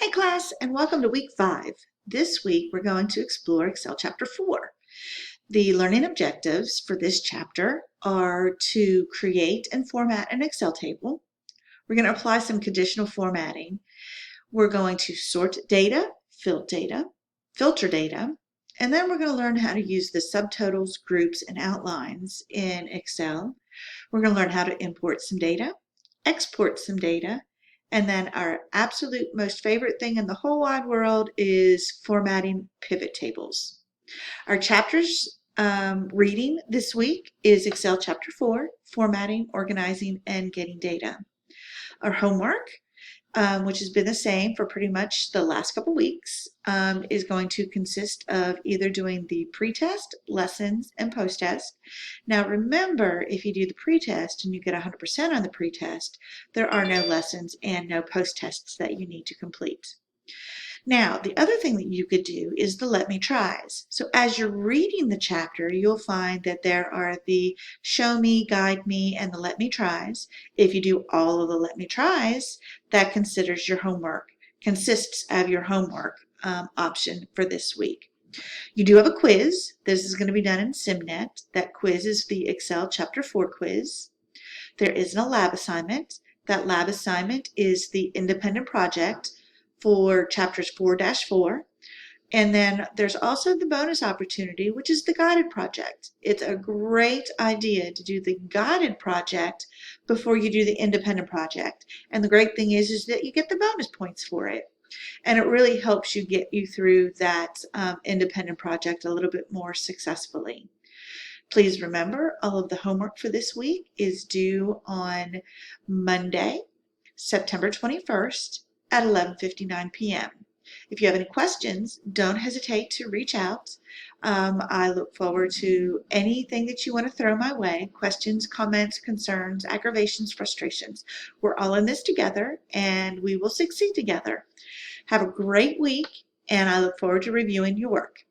Hey class, and welcome to week 5. This week we're going to explore Excel chapter 4. The learning objectives for this chapter are to create and format an Excel table. We're going to apply some conditional formatting. We're going to sort data, filter data, and then we're going to learn how to use the subtotals, groups, and outlines in Excel. We're going to learn how to import some data, export some data, and then our absolute most favorite thing in the whole wide world is formatting pivot tables. Our chapters reading this week is Excel chapter 4, formatting, organizing, and getting data. Our homework, which has been the same for pretty much the last couple weeks, is going to consist of either doing the pre-test, lessons, and post-test. Now remember, if you do the pre-test and you get 100% on the pre-test, there are no lessons and no post-tests that you need to complete. Now, the other thing that you could do is the Let Me Tries. So as you're reading the chapter, you'll find that there are the Show Me, Guide Me, and the Let Me Tries. If you do all of the Let Me Tries, that consists of your homework option for this week. You do have a quiz. This is going to be done in SimNet. That quiz is the Excel Chapter 4 quiz. There is a lab assignment. That lab assignment is the independent project for chapters 4-4. And then there's also the bonus opportunity, which is the guided project. It's a great idea to do the guided project before you do the independent project. And the great thing is that you get the bonus points for it. And it really helps you get you through that independent project a little bit more successfully. Please remember, all of the homework for this week is due on Monday, September 21st at 11:59 p.m. If you have any questions, don't hesitate to reach out. I look forward to anything that you want to throw my way. Questions, comments, concerns, aggravations, frustrations. We're all in this together and we will succeed together. Have a great week and I look forward to reviewing your work.